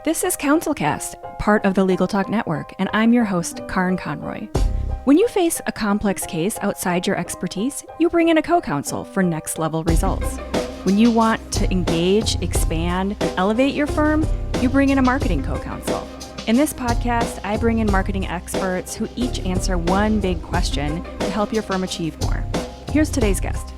This is CounselCast, part of the Legal Talk Network, and I'm your host, Karin Conroy. When you face a complex case outside your expertise, you bring in a co-counsel for next-level results. When you want to engage, expand, and elevate your firm, you bring in a marketing co-counsel. In this podcast, I bring in marketing experts who each answer one big question to help your firm achieve more. Here's today's guest.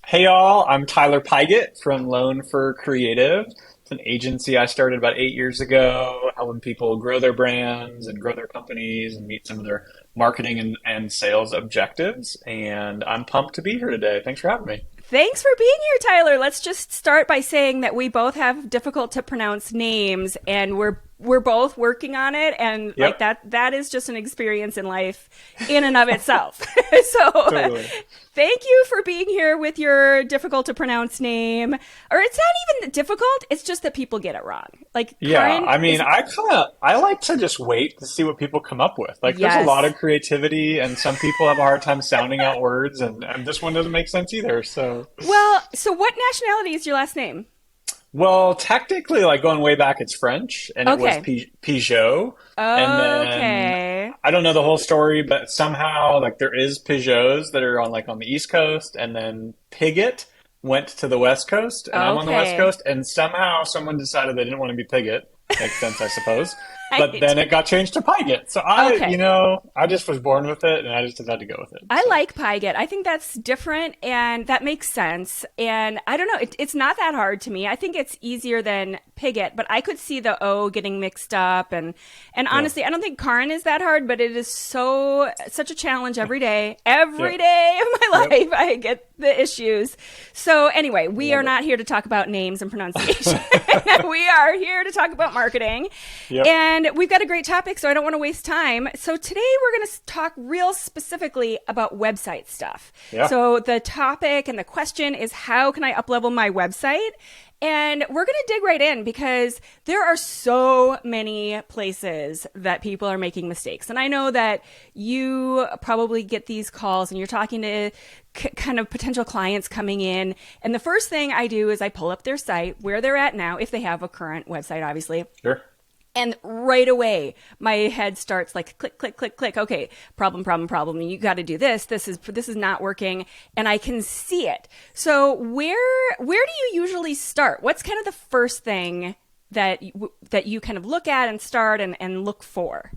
Hey y'all, I'm Tyler Pigott from Lone Fir Creative. It's an agency I started about 8 years ago, helping people grow their brands and grow their companies and meet some of their marketing and sales objectives. And I'm pumped to be here today. Thanks for having me. Thanks for being here, Tyler. Let's just start by saying that we both have difficult to pronounce names, and we're both working on it, and Yep. like that is just an experience in life in and of itself. So Totally. thank you for being here with your difficult to pronounce name. Or it's not even difficult, it's just that people get it wrong. Like Karin I mean, I like to just wait to see what people come up with. Like, Yes. there's a lot of creativity, and some people have a hard time sounding out words, and this one doesn't make sense either. So, Well, so what nationality is your last name? well, technically, like going way back, it's French, and it was Okay. Peugeot. And then Okay. I don't know the whole story, but somehow like there is Peugeots that are on the East Coast, and then Pigott went to the West Coast, and I'm on the West Okay. Coast, and somehow someone decided they didn't want to be Pigott. Makes sense, I suppose. But Right. then it got changed to Pigott. So Okay. I just was born with it, and I just had to go with it. I So, like Pigott. I think that's different, and that makes sense. And I don't know, it's not that hard to me. I think it's easier than Pigott, but I could see the O getting mixed up. And honestly, I don't think Karin is that hard, but it is such a challenge every day. Every Yep. day of my Yep. life, I get the issues. So anyway, we Love are it. not here to talk about names and pronunciation. We are here to talk about marketing. Yep. And we've got a great topic, so I don't want to waste time. So today we're going to talk real specifically about website stuff. Yeah. So the topic and the question is, how can I uplevel my website? And we're going to dig right in because there are so many places that people are making mistakes. And I know that you probably get these calls and you're talking to kind of potential clients coming in. And the first thing I do is I pull up their site, where they're at now, if they have a current website, obviously. Sure. And right away, my head starts like click, click, click, click. Okay, problem. You got to do this. This is not working, and I can see it. So where do you usually start? What's kind of the first thing that you kind of look at and start and look for?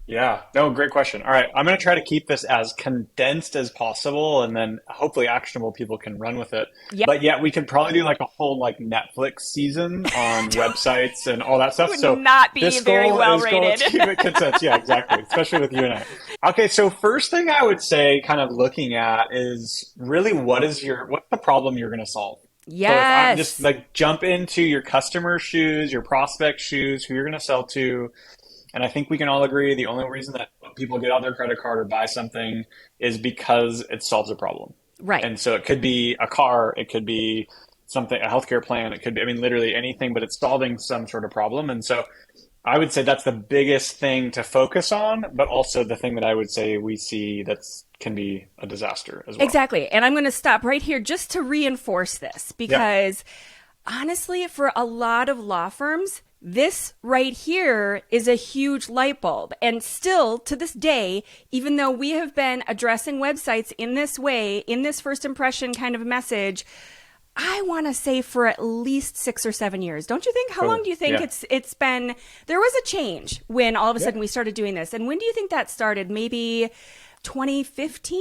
Yeah, no, great question. All right, I'm going to try to keep this as condensed as possible, and then hopefully actionable people can run with it. Yep. But yeah, we could probably do like a whole like Netflix season on websites and all that stuff. Would So not be this very goal well is goal rated. to keep it condensed. Yeah, exactly. Especially with you and I. Okay, so first thing I would say, kind of looking at, is really what's the problem you're going to solve. So if I Yes. just like jump into your customer shoes, your prospect shoes, who you're going to sell to. And I think we can all agree the only reason that people get out their credit card or buy something is because it solves a problem. Right. And so it could be a car, it could be something, a healthcare plan, it could be, I mean, literally anything, but it's solving some sort of problem. And so I would say that's the biggest thing to focus on, but also the thing that I would say we see can be a disaster as well. Exactly. And I'm going to stop right here just to reinforce this because honestly, for a lot of law firms, this right here is a huge light bulb. And still to this day, even though we have been addressing websites in this way, in this first impression kind of message, I want to say for at least 6 or 7 years. Don't you think? How long do you think Yeah. it's been? There was a change when all of a sudden we started doing this. And when do you think that started? Maybe 2015?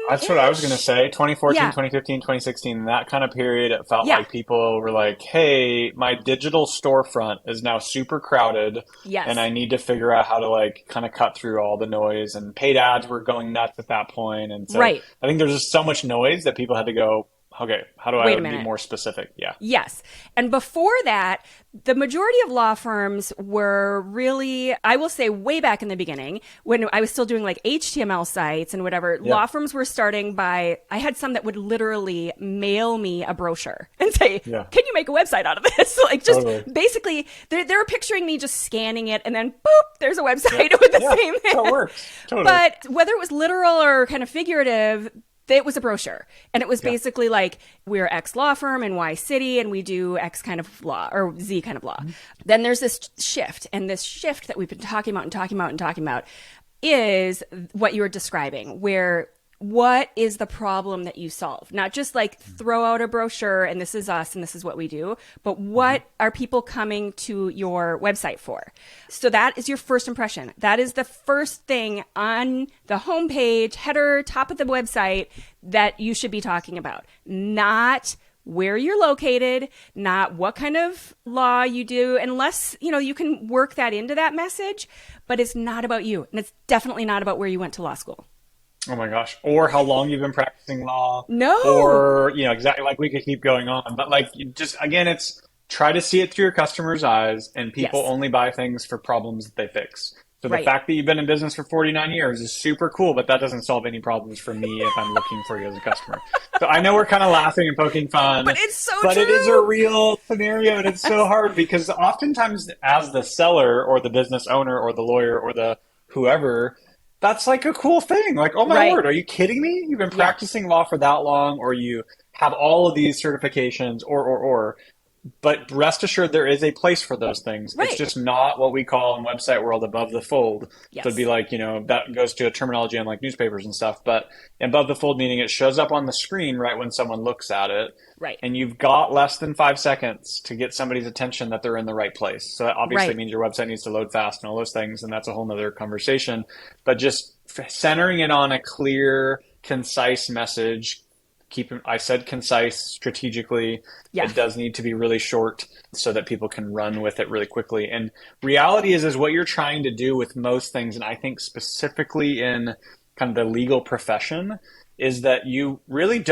That's what I was going to say. 2014, Yeah. 2015, 2016, that kind of period, it felt Yeah. like people were like, hey, my digital storefront is now super crowded. Yes. And I need to figure out how to like kind of cut through all the noise, and paid ads were going nuts at that point. And so Right. I think there's just so much noise that people had to go, okay, how do Wait I a be minute. more specific? Yeah. Yes. And before that, the majority of law firms were really, I will say way back in the beginning, when I was still doing like HTML sites and whatever, Yeah. law firms were starting by, I had some that would literally mail me a brochure and say, Yeah. can you make a website out of this? Like just Totally. basically, they're picturing me just scanning it and then boop, there's a website with the Yeah, same that's how it works. Totally. But whether it was literal or kind of figurative, It was a brochure. And it was Yeah. basically like, we're X law firm in Y city and we do X kind of law or Z kind of law. Then there's this shift. And this shift that we've been talking about and talking about and talking about is what you were describing, where what is the problem that you solve? Not just like throw out a brochure and this is us and this is what we do, but what are people coming to your website for? So that is your first impression. That is the first thing on the homepage, header, top of the website that you should be talking about. Not where you're located, not what kind of law you do, unless, you can work that into that message, but it's not about you. And it's definitely not about where you went to law school. Oh my gosh. Or how long you've been practicing law. No. Or, exactly, like we could keep going on. But like, just again, it's try to see it through your customer's eyes, and people Yes. only buy things for problems that they fix. So the Right. fact that you've been in business for 49 years is super cool, but that doesn't solve any problems for me if I'm looking for you as a customer. So I know we're kind of laughing and poking fun, But it's so but true. it is a real scenario, and it's so hard because oftentimes as the seller or the business owner or the lawyer or the whoever, that's like a cool thing. Like, oh my Right. word, are you kidding me? You've been Yeah. practicing law for that long, or you have all of these certifications, or. But rest assured, there is a place for those things. Right. It's just not what we call in website world above the fold. Yes. So it'd be like, that goes to a terminology on like newspapers and stuff. But above the fold meaning it shows up on the screen right when someone looks at it. Right. And you've got less than 5 seconds to get somebody's attention that they're in the right place. So that obviously Right. means your website needs to load fast and all those things. And that's a whole nother conversation. But just centering it on a clear, concise message. I said concise strategically. Yeah. It does need to be really short so that people can run with it really quickly. And reality is what you're trying to do with most things, and I think specifically in kind of the legal profession, is that you really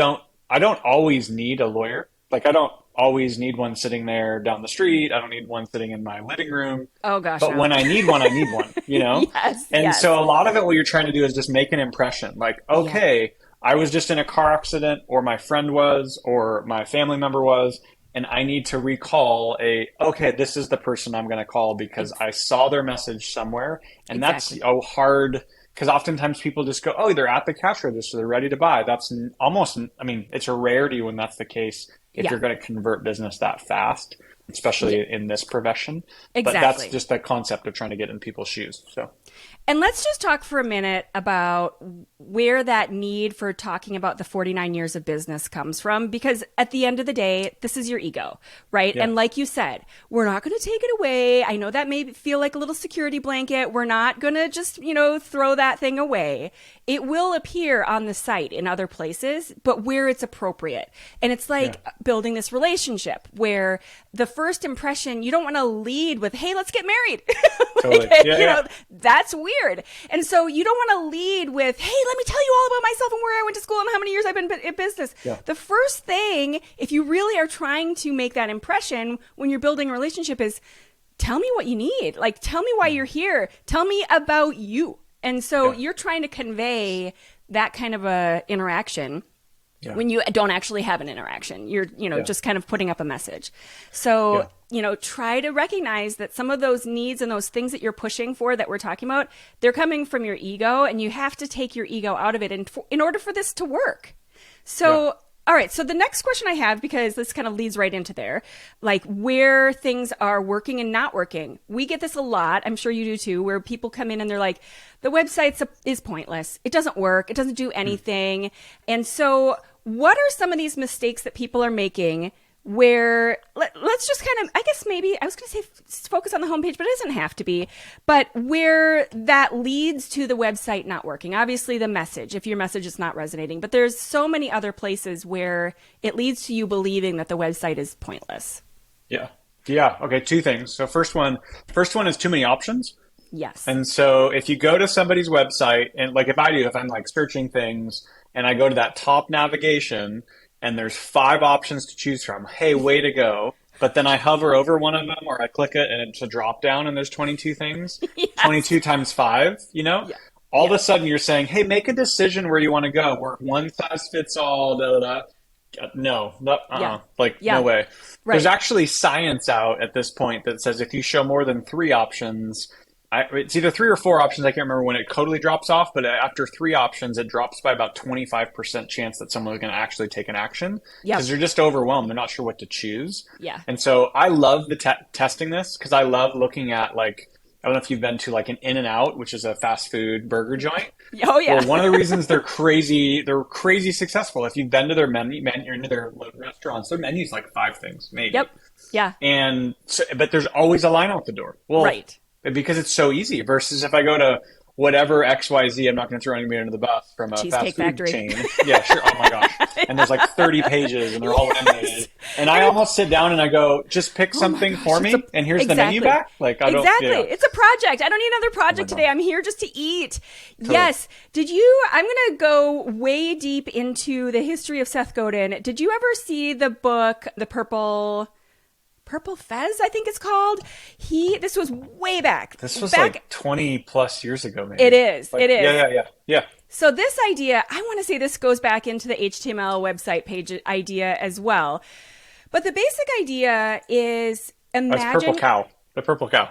I don't always need a lawyer. Like I don't always need one sitting there down the street. I don't need one sitting in my living room. Oh gosh. But no. when I need one, I need one, Yes. And yes. so a lot of it, what you're trying to do is just make an impression. Like, okay, I was just in a car accident, or my friend was, or my family member was, and I need to recall okay, this is the person I'm going to call because I saw their message somewhere. And Exactly. that's hard, because oftentimes people just go, oh, they're at the cash register, they're ready to buy. That's almost, it's a rarity when that's the case if Yeah. you're going to convert business that fast, especially in this profession. But Exactly. that's just the concept of trying to get in people's shoes. So. And let's just talk for a minute about where that need for talking about the 49 years of business comes from, because at the end of the day, this is your ego, right? Yeah. And like you said, we're not going to take it away. I know that may feel like a little security blanket. We're not going to just, throw that thing away. It will appear on the site in other places, but where it's appropriate. And it's like building this relationship where the first impression, you don't want to lead with, hey, let's get married. Totally. That's weird. And so you don't want to lead with, hey, let me tell you all about myself and where I went to school and how many years I've been in business. Yeah. The first thing, if you really are trying to make that impression when you're building a relationship, is tell me what you need. Like, tell me why you're here. Tell me about you. And so you're trying to convey that kind of a interaction when you don't actually have an interaction. You're, just kind of putting up a message. So, try to recognize that some of those needs and those things that you're pushing for that we're talking about, they're coming from your ego, and you have to take your ego out of it in order for this to work. So, all right. So the next question I have, because this kind of leads right into there, like where things are working and not working. We get this a lot. I'm sure you do too, where people come in and they're like, the website is pointless. It doesn't work. It doesn't do anything. And so what are some of these mistakes that people are making where let's just kind of, I guess maybe I was going to say focus on the homepage, but it doesn't have to be, but where that leads to the website not working. Obviously the message, if your message is not resonating, but there's so many other places where it leads to you believing that the website is pointless. Yeah. Yeah. Okay. Two things. So first one is too many options. Yes. And so if you go to somebody's website, and like if I'm like searching things and I go to that top navigation and there's 5 options to choose from, hey, way to go. But then I hover over one of them or I click it and it's a drop down and there's 22 things, 22 times 5, all of a sudden you're saying, hey, make a decision where you want to go. Work one size fits all, da, da, da. No, no way. Right. There's actually science out at this point that says if you show more than 3 options, It's either 3 or 4 options. I can't remember when it totally drops off, but after 3 options, it drops by about 25% chance that someone is going to actually take an action Yep. because they're just overwhelmed. They're not sure what to choose. Yeah. And so I love the testing this because I love looking at like, I don't know if you've been to like an In-N-Out, which is a fast food burger joint. Oh yeah. Well, one of the reasons they're crazy successful. If you've been to their you're into their restaurants, their menu's like 5 things, maybe. Yep. Yeah. And so, but there's always a line out the door. Well, Right. because it's so easy versus if I go to whatever XYZ, I'm not going to throw anybody under the bus from a Cheesecake fast food Factory. chain. Yeah, sure. Oh my gosh. And there's like 30 pages and they're all laminated. And I almost sit down and I go, just pick something for me and here's the menu back. Like I don't. Exactly. Yeah. It's a project. I don't need another project today. I'm here just to eat. Totally. Yes. I'm going to go way deep into the history of Seth Godin. Did you ever see the book, The Purple Fez, I think it's called? This was way back. This was like 20 plus years ago, maybe. It is. Like, it is. Yeah. So this idea, I want to say this goes back into the HTML website page idea as well. But the basic idea is imagine... That's Purple Cow. The Purple Cow.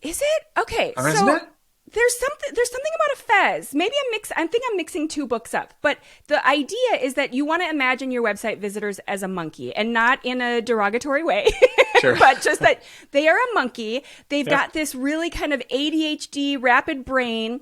Is it? Okay. Isn't it? There's something about a fez. Maybe I think I'm mixing 2 books up. But the idea is that you want to imagine your website visitors as a monkey, and not in a derogatory way, Sure. but just that they are a monkey. They've got this really kind of ADHD rapid brain,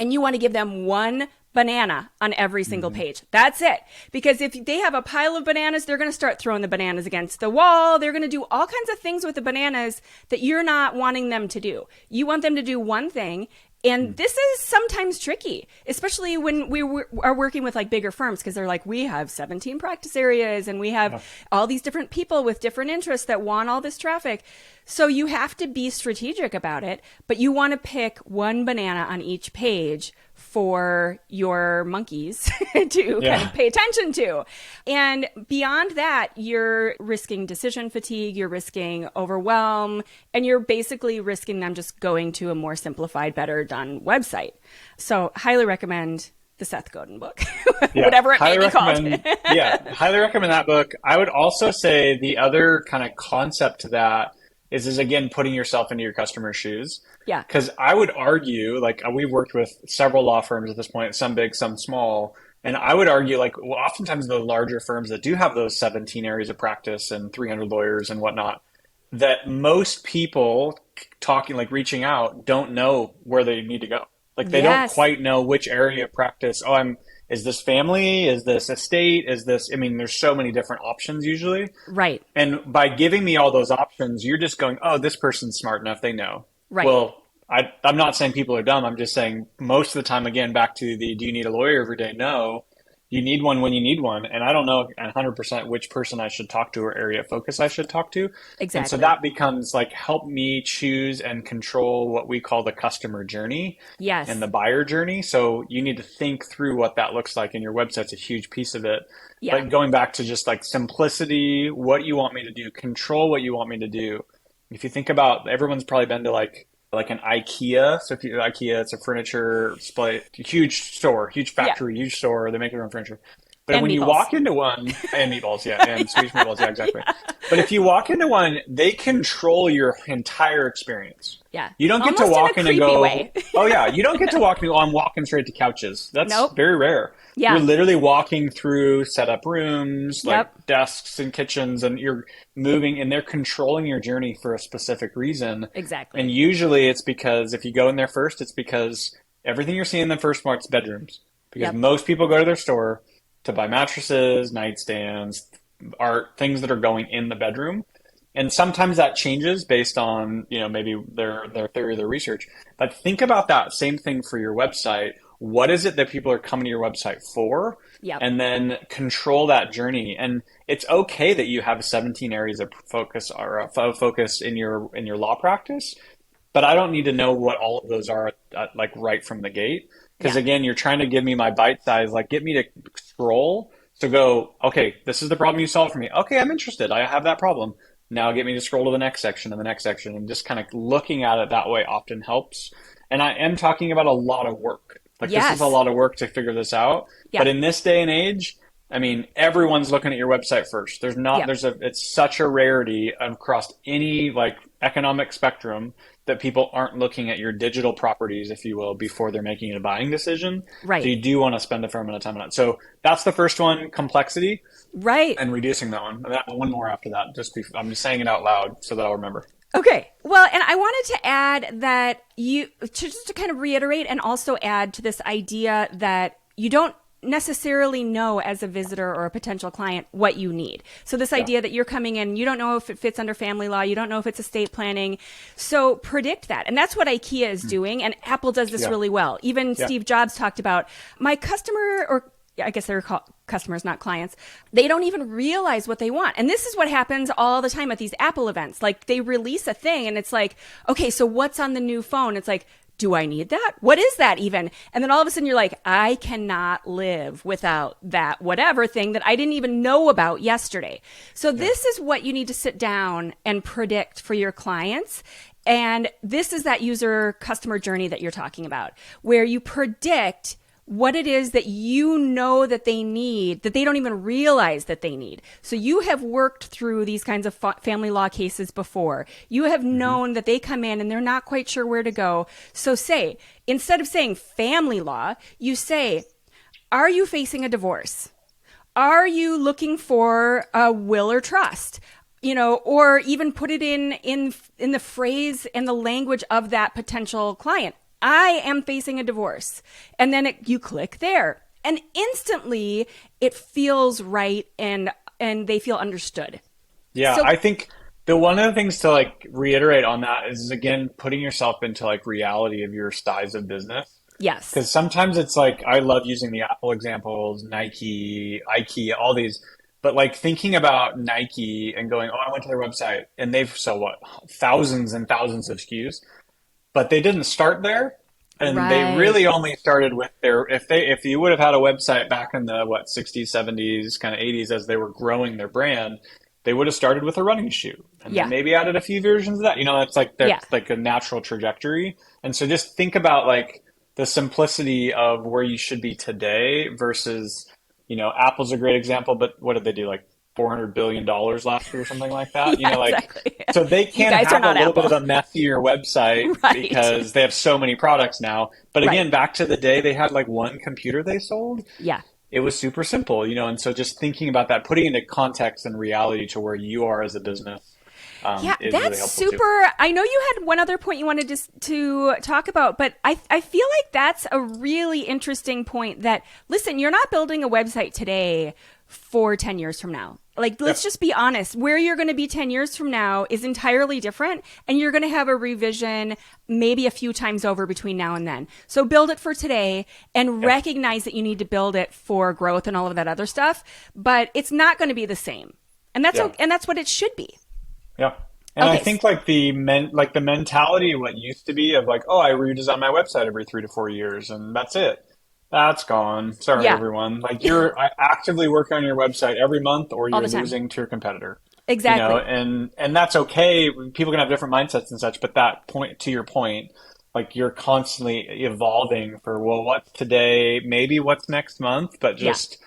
and you want to give them one banana on every single page. That's it. Because if they have a pile of bananas, they're going to start throwing the bananas against the wall. They're going to do all kinds of things with the bananas that you're not wanting them to do. You want them to do one thing. And this is sometimes tricky, especially when we are working with like bigger firms, because they're like, we have 17 practice areas and we have all these different people with different interests that want all this traffic. So you have to be strategic about it, but you want to pick one banana on each page for your monkeys to kind of pay attention to. And beyond that, you're risking decision fatigue, you're risking overwhelm, and you're basically risking them just going to a more simplified, better done website. So highly recommend the Seth Godin book, whatever it may be called. Highly recommend that book. I would also say the other kind of concept to that is again, putting yourself into your customer's shoes. Yeah. Because I would argue, like we've worked with several law firms at this point, some big, some small. And I would argue oftentimes the larger firms that do have those 17 areas of practice and 300 lawyers and whatnot, that most people reaching out don't know where they need to go. Like they don't quite know which area of practice. Is this family? Is this estate? There's so many different options usually. Right. And by giving me all those options, you're just going, oh, this person's smart enough. They know. Right. Well, I'm not saying people are dumb. I'm just saying most of the time, again, back to do you need a lawyer every day? No. You need one when you need one. And I don't know 100% which person I should talk to or area of focus I should talk to. Exactly. And so that becomes help me choose and control what we call the customer journey. Yes. And the buyer journey. So you need to think through what that looks like, and your website's a huge piece of it. Yeah. But going back to just simplicity, what you want me to do, control what you want me to do. If you think about, everyone's probably been to like an IKEA. So if you IKEA, it's a furniture display, huge store, huge factory, huge store. They make their own furniture. But when you walk into one, and meatballs, and Swedish meatballs, exactly. But if you walk into one, they control your entire experience. Yeah. You don't get to walk in and go, you don't get to walk in and go, I'm walking straight to couches. That's very rare. Yeah. You're literally walking through set up rooms, desks and kitchens, and you're moving, and they're controlling your journey for a specific reason. Exactly. And usually it's because if you go in there first, it's because everything you're seeing in the first market's bedrooms. Because most people go to their store to buy mattresses, nightstands, art, things that are going in the bedroom. And sometimes that changes based on, maybe their theory, their research. But think about that same thing for your website. What is it that people are coming to your website for? Yep. And then control that journey. And it's okay that you have 17 areas of focus or focus in your law practice, but I don't need to know what all of those are right from the gate. Because again, you're trying to give me my bite size, get me to scroll. So go, okay, this is the problem you solved for me. Okay, I'm interested. I have that problem. Now get me to scroll to the next section and the next section. And just kind of looking at it that way often helps. And I am talking about a lot of work. This is a lot of work to figure this out. Yeah. But in this day and age, I mean, everyone's looking at your website first. Yeah. It's such a rarity across any like economic spectrum that people aren't looking at your digital properties, if you will, before they're making a buying decision. So Right. you do want to spend a fair amount of time on it. So that's the first one, complexity, Right. and reducing that one. And that one more after that. I'm just saying it out loud so that I'll remember. Okay. Well, and I wanted to add that just to kind of reiterate and also add to this idea that you don't necessarily know as a visitor or a potential client what you need. So this Yeah. idea that you're coming in, you don't know if it fits under family law, you don't know if it's estate planning. So predict that. And that's what IKEA is doing. And Apple does this Yeah. really well. Even Yeah. Steve Jobs talked about my customer, or I guess they're called customers, not clients. They don't even realize what they want. And this is what happens all the time at these Apple events. Like they release a thing and it's like, okay, so what's on the new phone? It's like, do I need that? What is that even? And then all of a sudden you're like, I cannot live without that whatever thing that I didn't even know about yesterday. So this is what you need to sit down and predict for your clients. And this is that user customer journey that you're talking about, where you predict what it is that you know that they need, that they don't even realize that they need. So you have worked through these kinds of family law cases before. You have known that they come in and they're not quite sure where to go. So say, instead of saying family law, you say, are you facing a divorce? Are you looking for a will or trust? Or even put it in the phrase and the language of that potential client. I am facing a divorce. And then you click there. And instantly it feels right and they feel understood. Yeah, So I think the one of the things to like reiterate on that is again putting yourself into like reality of your size of business. yes. Because sometimes it's like I love using the Apple examples, Nike, IKEA, all these, but like thinking about Nike and going, oh, I went to their website and they've so what, thousands and thousands of SKUs, but they didn't start there. And they Right. really only started with if you would have had a website back in the 60s, 70s, kind of 80s as they were growing their brand, they would have started with a running shoe and Yeah. then maybe added a few versions of that. It's like Yeah. that's like a natural trajectory. And so just think about like the simplicity of where you should be today versus, Apple's a great example, but what did they do? Like $400 billion last year or something like that. Yeah, Like exactly. so they You can guys are have a not little bit of Apple. a messier website Right. because they have so many products now. But Right. again, back to the day they had like one computer they sold. Yeah. It was super simple, and so just thinking about that, putting into context and reality to where you are as a business Yeah, is really that's helpful too. super. I know you had one other point you wanted to talk about, but I feel like that's a really interesting point that, listen, you're not building a website today for 10 years from now. Like, let's Yep. just be honest. Where you're going to be 10 years from now is entirely different, and you're going to have a revision maybe a few times over between now and then. So build it for today and Yeah. recognize that you need to build it for growth and all of that other stuff, but it's not going to be the same. And Yeah. and that's what it should be. Yeah. And I Okay. think like the mentality of what used to be of like, oh, I redesign my website every 3 to 4 years and that's it. That's gone. Sorry, Yeah. everyone. Like you're actively working on your website every month or All you're the time. losing to your competitor. Exactly. And that's okay. People can have different mindsets and such, but that point to your point, like you're constantly evolving for, well, what's today, maybe what's next month, but Yeah. just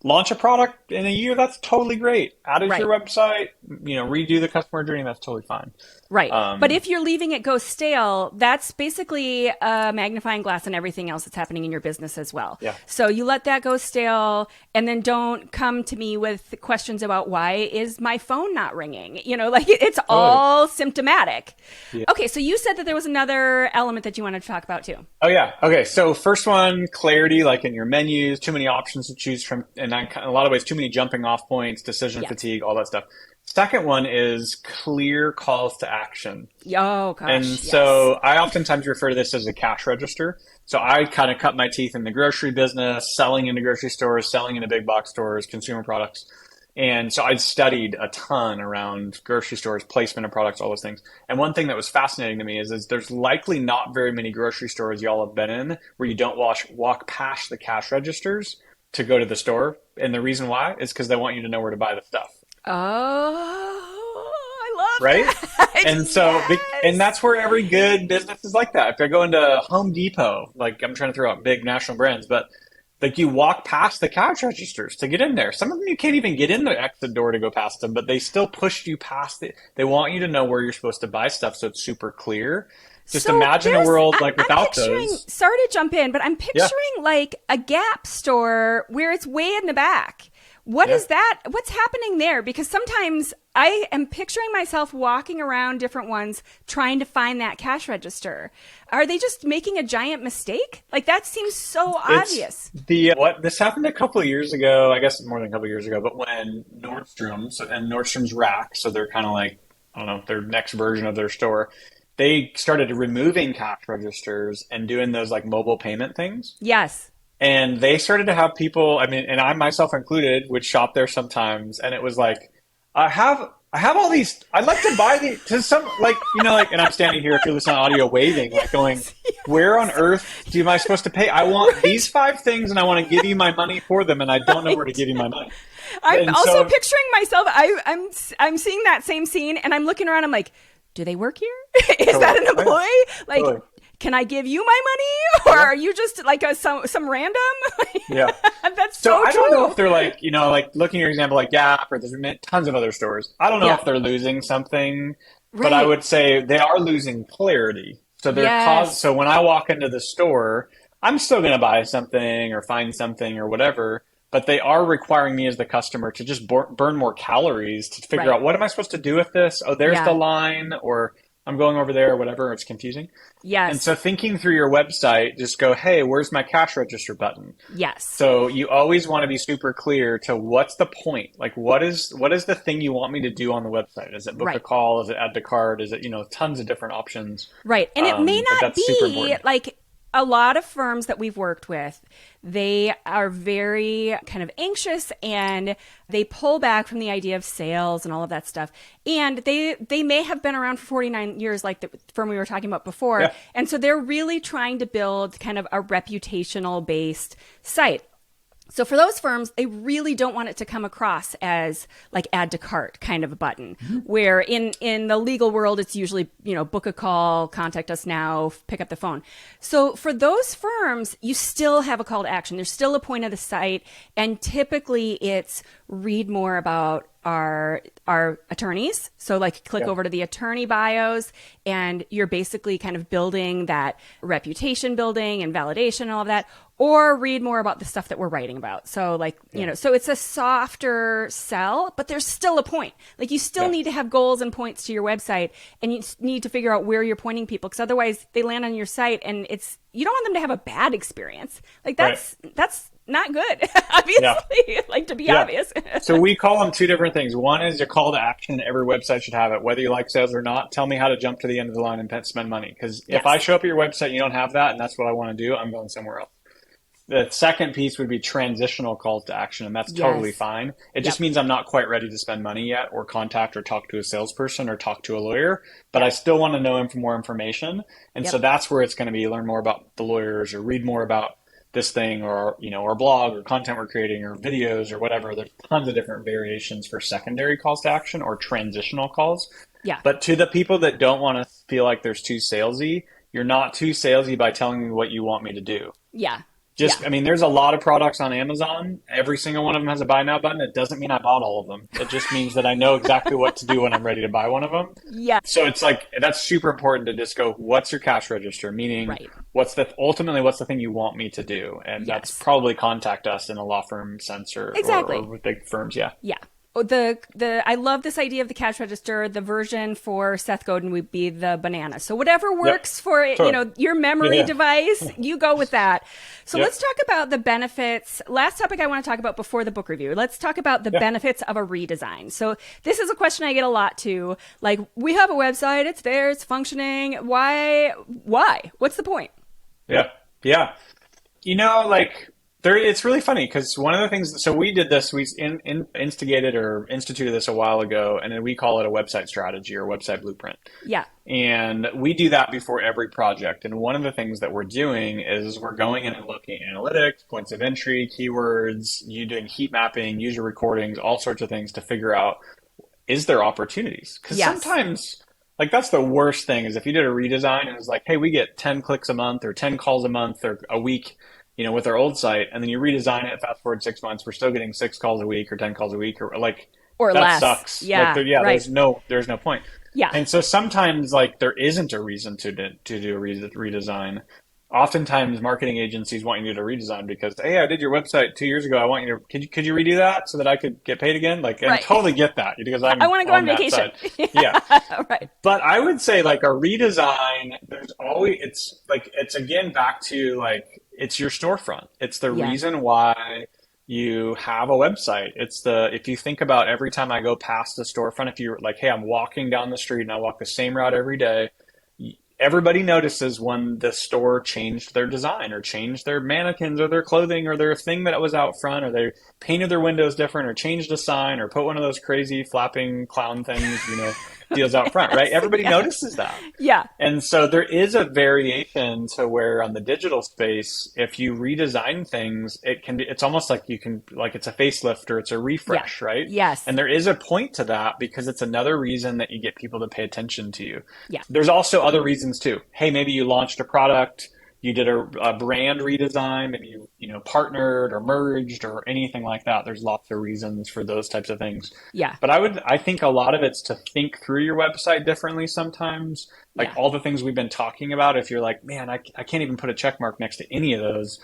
launch a product in a year, that's totally great. Add it to Right. your website, redo the customer journey, that's totally fine. Right. But Um, if you're leaving it go stale, that's basically a magnifying glass on everything else that's happening in your business as well. yeah, So you let that go stale and then don't come to me with questions about why is my phone not ringing? Like it's totally. all symptomatic. Yeah. Okay. So you said that there was another element that you wanted to talk about too. Oh yeah. Okay. So first one, clarity, like in your menus, too many options to choose from, and in a lot of ways, too many jumping off points, decision Yes. fatigue, all that stuff. Second one is clear calls to action. Oh And gosh. Yes. so I oftentimes refer to this as a cash register. So I kind of cut my teeth in the grocery business, selling into grocery stores, selling into big box stores, consumer products. And so I studied a ton around grocery stores, placement of products, all those things. And one thing that was fascinating to me is there's likely not very many grocery stores y'all have been in where you don't walk past the cash registers to go to the store. And the reason why is because they want you to know where to buy the stuff. Oh, I love Right? that. And so, and Yes. that's where every good business is like that. If I go into Home Depot, like I'm trying to throw out big national brands, but Like you walk past the cash registers to get in there. Some of them you can't even get in the exit door to go past them, but they still pushed you past it. They want you to know where you're supposed to buy stuff so it's super clear. Just So imagine a world like I'm without picturing, those. sorry to jump in, but I'm Yeah, picturing like a Gap store where it's way in the back. What yeah. is that? What's happening there? Because sometimes I am picturing myself walking around different ones trying to find that cash register. Are they just making a giant mistake? Like that seems so It's obvious. the what this happened a couple of years ago, I guess more than a couple of years ago, but when Nordstrom's and Nordstrom's Rack, so they're kind of like, I don't know, their next version of their store, they started removing cash registers and doing those like mobile payment things. Yes. And they started to have people, I mean, and I myself included, would shop there sometimes, and it was like, I have all these. I'd like to buy these to some like like, and I'm standing here if you're listening to audio waving, like going, Yes. where on Yes. earth am I supposed to pay? I want Right. these five things, and I want to give you my money for them, and I don't know where to Right. give you my money. I'm And also so, picturing myself. I'm seeing that same scene, and I'm looking around. I'm like, do they work here? Is that totally, an oh yeah, employee? Like, totally, can I give you my money, or yeah, are you just like some random? yeah. That's So so I don't know true. if they're like, like looking at your example, like Gap, or there's tons of other stores. I don't know Yeah. if they're losing something, but I Right. would say they are losing clarity. So Yes. so when I walk into the store, I'm still going to buy something or find something or whatever, but they are requiring me as the customer to just burn more calories to figure Right. out what am I supposed to do with this? Oh, there's the Yeah. line, or I'm going over there or whatever. It's confusing. And Yes. so thinking through your website, just go, hey, where's my cash register button? Yes. So you always want to be super clear to what's the point? Like what is the thing you want me to do on the website? Is it book a Right. call? Is it add to cart? Is it, tons of different options. Right. And it may But not that's super be important. like a lot of firms that we've worked with, they are very kind of anxious and they pull back from the idea of sales and all of that stuff. And they may have been around for 49 years, like the firm we were talking about before. Yeah. And so they're really trying to build kind of a reputational based site. So for those firms, they really don't want it to come across as like add to cart kind of a button, where in the legal world, it's usually, book a call, contact us now, pick up the phone. So for those firms, you still have a call to action. There's still a point of the site. And typically it's read more about our attorneys. So like click Yeah. over to the attorney bios and you're basically kind of building that reputation building and validation and all of that, or read more about the stuff that we're writing about. So like, Yeah. so it's a softer sell, but there's still a point. Like you still Yeah. need to have goals and points to your website and you need to figure out where you're pointing people because otherwise they land on your site and you don't want them to have a bad experience. Like Right. that's not good, Yeah. obviously, like to be Yeah. obvious. So we call them two different things. One is a call to action. Every website should have it, whether you like sales or not. Tell me how to jump to the end of the line and spend money. Because if I Yes. show up at your website and you don't have that, and that's what I want to do, I'm going somewhere else. The second piece would be transitional calls to action, and that's totally Yes. fine. It just Yep. means I'm not quite ready to spend money yet, or contact or talk to a salesperson or talk to a lawyer, but I Yep. still want to know more information. And so Yep. that's where it's going to be learn more about the lawyers or read more about this thing or, our blog or content we're creating or videos or whatever. There's tons of different variations for secondary calls to action or transitional calls. Yeah. But to the people that don't want to feel like there's too salesy, you're not too salesy by telling me what you want me to do. Yeah. Yeah. I mean, there's a lot of products on Amazon. Every single one of them has a buy now button. It doesn't mean I bought all of them. It just means that I know exactly what to do when I'm ready to buy one of them. Yeah. So it's like, that's super important to just go, what's your cash register? Meaning, Right. ultimately, what's the thing you want me to do? And that's Yes. probably contact us in a law firm sense or Exactly. with big firms. Yeah. Yeah. Oh, the I love this idea of the cash register. The version for Seth Godin would be the banana. So whatever Yep. works for Totally. your memory Yeah. device, you go with that. So Yep. let's talk about the benefits. Last topic I want to talk about before the book review. Let's talk about the Yeah. benefits of a redesign. So this is a question I get a lot too. Like we have a website, it's there, it's functioning. Why? What's the point? Yeah. Yeah. Like it's really funny because one of the things, so we did this, we instigated or instituted this a while ago, and then we call it a website strategy or website blueprint. Yeah. And we do that before every project. And one of the things that we're doing is we're going in and looking at analytics, points of entry, keywords, you doing heat mapping, user recordings, all sorts of things to figure out, is there opportunities? Because Yes. sometimes, like that's the worst thing is if you did a redesign and it was like, hey, we get 10 clicks a month or 10 calls a month or a week, with our old site, and then you redesign it, fast forward 6 months, we're still getting 6 calls a week or 10 calls a week, or like, Or that less. sucks. Like, Yeah, right. there's no point. Yeah. And so sometimes, like, there isn't a reason to do a redesign. Oftentimes, marketing agencies want you to redesign because, hey, I did your website 2 years ago. I want you to, could you redo that so that I could get paid again? Like, and I Right. totally get that because I I'm want to go on on that vacation. side. Yeah. Right. But I would say, like, a redesign, it's again back to, like, it's your storefront. It's the Yeah. reason why you have a website. If you think about every time I go past a storefront, if you're like, hey, I'm walking down the street and I walk the same route every day, everybody notices when the store changed their design or changed their mannequins or their clothing or their thing that was out front, or they painted their windows different or changed a sign or put one of those crazy flapping clown things, deals out front, right? Everybody Yeah. notices that. Yeah. And so there is a variation to where on the digital space, if you redesign things, it's almost like it's a facelift or it's a Yeah. refresh, right? Yes. And there is a point to that because it's another reason that you get people to pay attention to you. Yeah. There's also other reasons too. Hey, maybe you launched a product, you did a brand redesign, maybe you partnered or merged or anything like that. There's lots of reasons for those types of things. Yeah. But I think a lot of it's to think through your website differently sometimes. Like Yeah. all the things we've been talking about, if you're like, man, I can't even put a check mark next to any of those.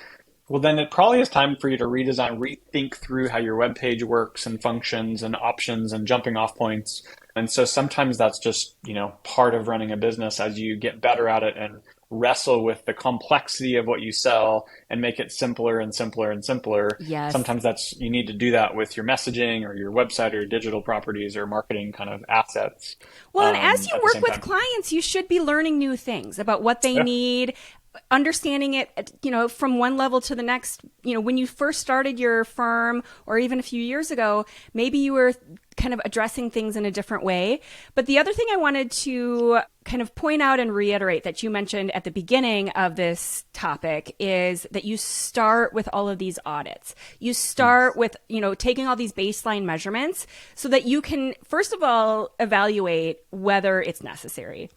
Well, then it probably is time for you to redesign, rethink through how your web page works and functions and options and jumping off points. And so sometimes that's just, part of running a business as you get better at it and wrestle with the complexity of what you sell and make it simpler and simpler and simpler. Yes. Sometimes you need to do that with your messaging or your website or your digital properties or marketing kind of assets. Well, and as you at the work same with time. clients, you should be learning new things about what they Yeah. need, understanding it, from one level to the next. When you first started your firm or even a few years ago, maybe you were kind of addressing things in a different way. But the other thing I wanted to kind of point out and reiterate that you mentioned at the beginning of this topic is that you start with all of these audits. You start with, taking all these baseline measurements so that you can, first of all, evaluate whether it's necessary.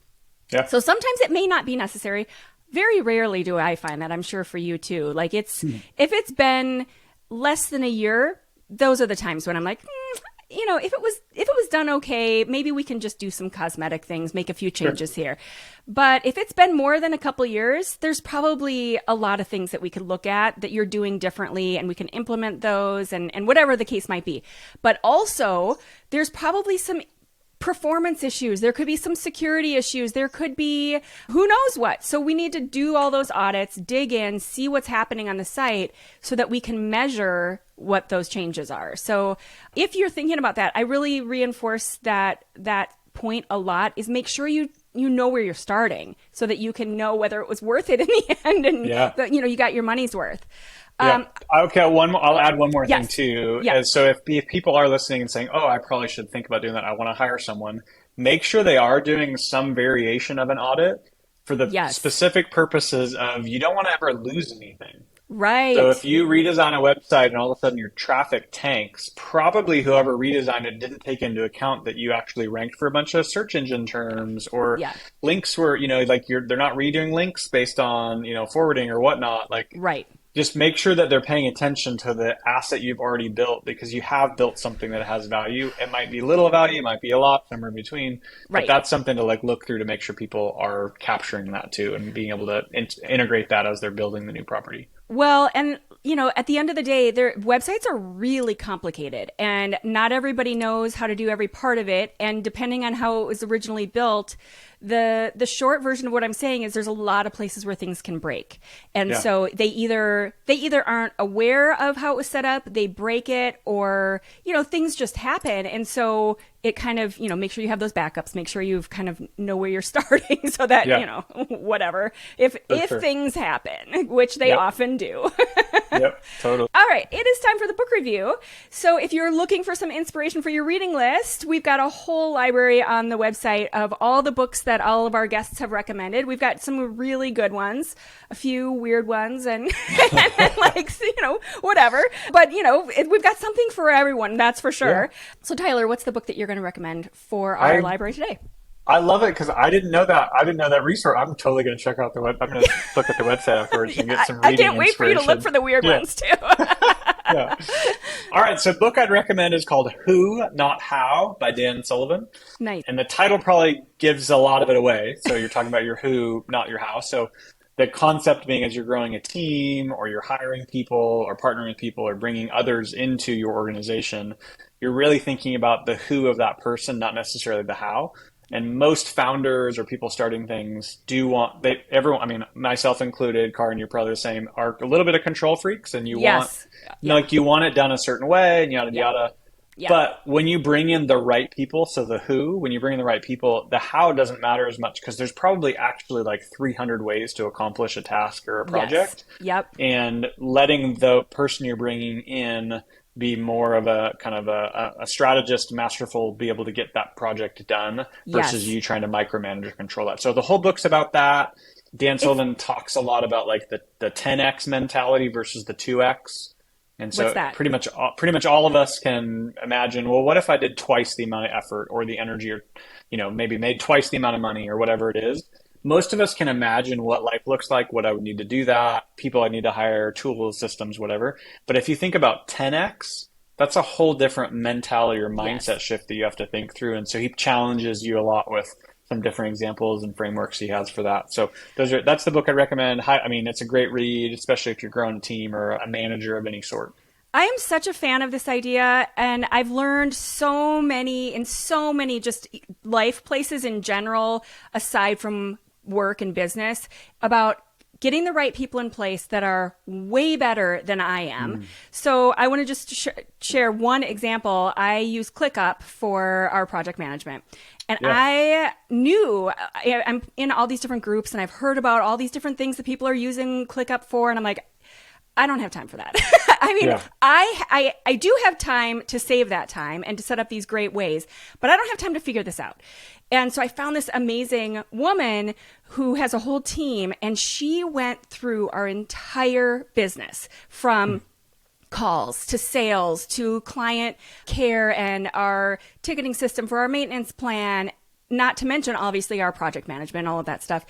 Yeah. So sometimes it may not be necessary. Very rarely do I find that. I'm sure for you too. Like if it's been less than a year, those are the times when I'm like, if it was done okay, maybe we can just do some cosmetic things, make a few changes here. But if it's been more than a couple years, there's probably a lot of things that we could look at that you're doing differently, and we can implement those and whatever the case might be. But also, there's probably some performance issues. There could be some security issues. There could be who knows what. So we need to do all those audits, dig in, see what's happening on the site so that we can measure what those changes are. So if you're thinking about that, I really reinforce that point a lot, is make sure you know where you're starting so that you can know whether it was worth it in the end and that, you got your money's worth. Yeah. Okay. I'll add one more thing Yes. too. Yeah. So if people are listening and saying, "Oh, I probably should think about doing that. I want to hire someone," make sure they are doing some variation of an audit for the Yes. specific purposes of you don't want to ever lose anything. Right. So if you redesign a website and all of a sudden your traffic tanks, probably whoever redesigned it didn't take into account that you actually ranked for a bunch of search engine terms or links were, they're not redoing links based on, forwarding or whatnot. Like, right. Just make sure that they're paying attention to the asset you've already built, because you have built something that has value. It might be little value, it might be a lot, somewhere in between. Right. But that's something to look through to make sure people are capturing that too and being able to integrate that as they're building the new property. Well, and at the end of the day, their websites are really complicated, and not everybody knows how to do every part of it. And depending on how it was originally built, the short version of what I'm saying is there's a lot of places where things can break. And so they either aren't aware of how it was set up, they break it, or, things just happen. And so it kind of, make sure you have those backups, make sure you've kind of know where you're starting so that, whatever, if things happen, which they often do. Yep, totally. All right, it is time for the book review. So if you're looking for some inspiration for your reading list, we've got a whole library on the website of all the books that all of our guests have recommended. We've got some really good ones, a few weird ones, and whatever. But, we've got something for everyone, that's for sure. Yeah. So Tyler, what's the book that you're going to recommend for our library today? I love it because I didn't know that. I didn't know that resource. I'm totally going to check out the web. I'm going to look at the website afterwards and get some I reading can't wait for you to look inspiration. for the weird Yeah. ones too. Yeah. All right. So, book I'd recommend is called Who, Not How by Dan Sullivan. Nice. And the title probably gives a lot of it away. So, you're talking about your who, not your how. So, the concept being as you're growing a team or you're hiring people or partnering with people or bringing others into your organization, you're really thinking about the who of that person, not necessarily the how. And most founders or people starting things do want everyone, I mean, myself included, Karin, you're probably the same, are a little bit of control freaks and you want, Yes. you know, Yeah. like you want it done a certain way and yada Yeah. yada. Yeah. But when you bring in the right people, so the who, when you bring in the right people, the how doesn't matter as much because there's probably actually like 300 ways to accomplish a task or a Yes. project. Yep. And letting the person you're bringing in be more of a kind of a strategist, masterful, be able to get that project done versus Yes. you trying to micromanage or control that. So the whole book's about that. Dan It's Sullivan talks a lot about like the 10x mentality versus the 2x. And what's so that? pretty much all of us can imagine, well, what if I did twice the amount of effort or the energy or, maybe made twice the amount of money or whatever it is. Most of us can imagine what life looks like, what I would need to do that, people I need to hire, tools, systems, whatever. But if you think about 10x, that's a whole different mentality or mindset Yes. shift that you have to think through. And so he challenges you a lot with some different examples and frameworks he has for that. So that's the book I recommend. I mean, it's a great read, especially if you're growing a team or a manager of any sort. I am such a fan of this idea, and I've learned in so many just life places in general, aside from work and business, about getting the right people in place that are way better than I am. So I want to just share one example. I use ClickUp for our project management. And Yeah. I'm in all these different groups and I've heard about all these different things that people are using ClickUp for. And I'm like, I don't have time for that. I mean, Yeah. I do have time to save that time and to set up these great ways, but I don't have time to figure this out. And so I found this amazing woman who has a whole team, and she went through our entire business from calls to sales to client care and our ticketing system for our maintenance plan, not to mention obviously our project management, all of that stuff.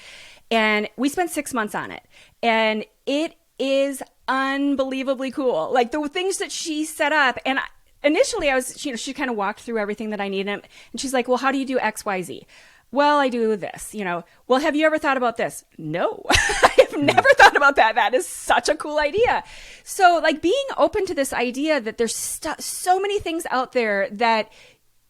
And we spent 6 months on it. And it is unbelievably cool. Like the things that she set up. And initially I was, she kind of walked through everything that I needed. And she's like, well, how do you do X, Y, Z? Well, I do this, well, have you ever thought about this? No, I've never thought about that. That is such a cool idea. So like being open to this idea that there's so many things out there that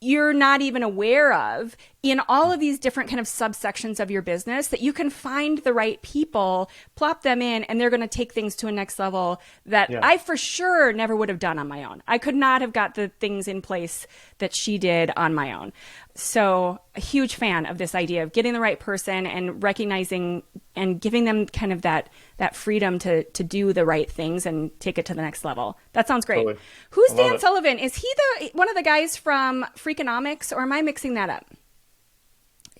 you're not even aware of in all of these different kind of subsections of your business, that you can find the right people, plop them in, and they're going to take things to a next level that Yeah. I for sure never would have done on my own. I could not have got the things in place that she did on my own. So a huge fan of this idea of getting the right person and recognizing and giving them kind of that freedom to do the right things and take it to the next level. That sounds great. Totally. Who's I love Dan it. Sullivan? Is he one of the guys from Freakonomics, or am I mixing that up?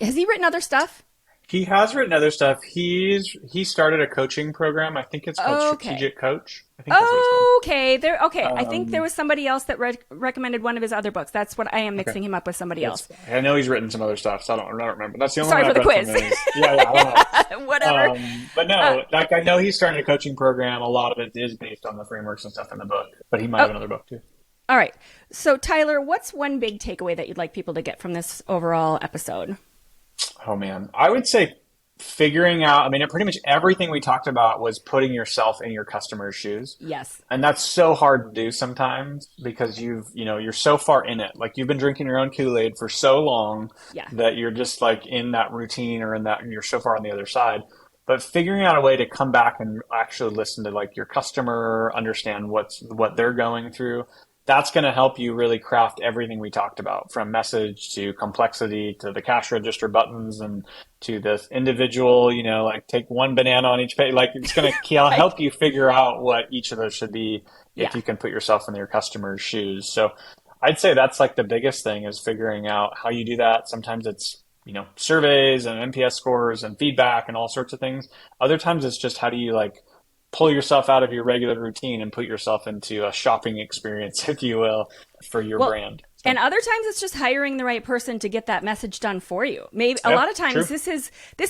Has he written other stuff? He has written other stuff. He started a coaching program. I think it's called Okay. Strategic Coach. I think that's what it's Okay. I called. think there was somebody else that recommended one of his other books. That's what I am Okay. mixing him up with somebody else. I know he's written some other stuff, so I don't remember. That's the only Sorry one for I've the read quiz. from his. Yeah, I don't know. Whatever. But no, like I know he's starting a coaching program. A lot of it is based on the frameworks and stuff in the book, but he might have another book too. All right. So Tyler, what's one big takeaway that you'd like people to get from this overall episode? Oh man, I would say figuring out. I mean, pretty much everything we talked about was putting yourself in your customer's shoes. Yes. And that's so hard to do sometimes because you're so far in it. Like you've been drinking your own Kool-Aid for so long Yeah. that you're just like in that routine or you're so far on the other side. But figuring out a way to come back and actually listen to like your customer, understand what they're going through. That's going to help you really craft everything we talked about, from message to complexity to the cash register buttons and to this individual, like take one banana on each page. Like it's going to help you figure out what each of those should be Yeah. if you can put yourself in your customer's shoes. So I'd say that's like the biggest thing is figuring out how you do that. Sometimes it's, surveys and NPS scores and feedback and all sorts of things. Other times it's just how do you like pull yourself out of your regular routine and put yourself into a shopping experience, if you will, for your Well, brand. So, And other times it's just hiring the right person to get that message done for you. Maybe a yeah, lot of times true. this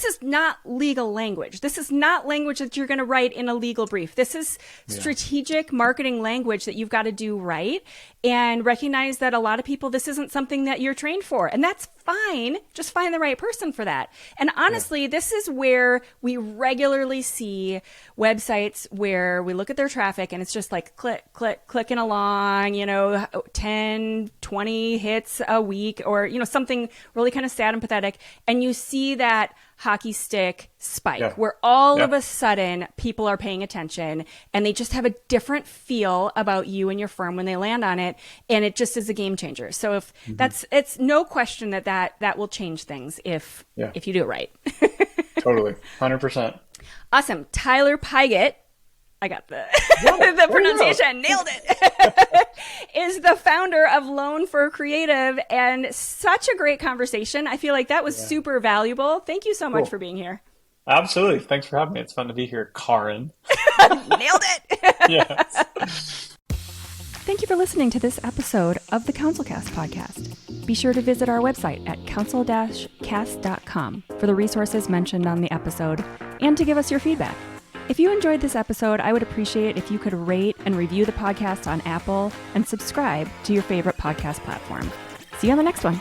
is not legal language. This is not language that you're going to write in a legal brief. This is Yeah. strategic marketing language that you've got to do right, and recognize that a lot of people, this isn't something that you're trained for. And that's fine. Just find the right person for that. And honestly, this is where we regularly see websites where we look at their traffic and it's just like clicking along, 10, 20 hits a week, or, something really kind of sad and pathetic. And you see that hockey stick spike Yeah. where all of Yeah. a sudden people are paying attention and they just have a different feel about you and your firm when they land on it. And it just is a game changer. So if it's no question that will change things if Yeah. you do it right. Totally. 100%. Awesome. Tyler Pigott, I got the Yeah, the there you pronunciation, nailed it, is the founder of Lone Fir Creative, and such a great conversation. I feel like that was super valuable. Thank you so much Cool. for being here. Absolutely. Thanks for having me. It's fun to be here, Karin. Nailed it. Yes. Thank you for listening to this episode of the CouncilCast podcast. Be sure to visit our website at council-cast.com for the resources mentioned on the episode and to give us your feedback. If you enjoyed this episode, I would appreciate if you could rate and review the podcast on Apple and subscribe to your favorite podcast platform. See you on the next one.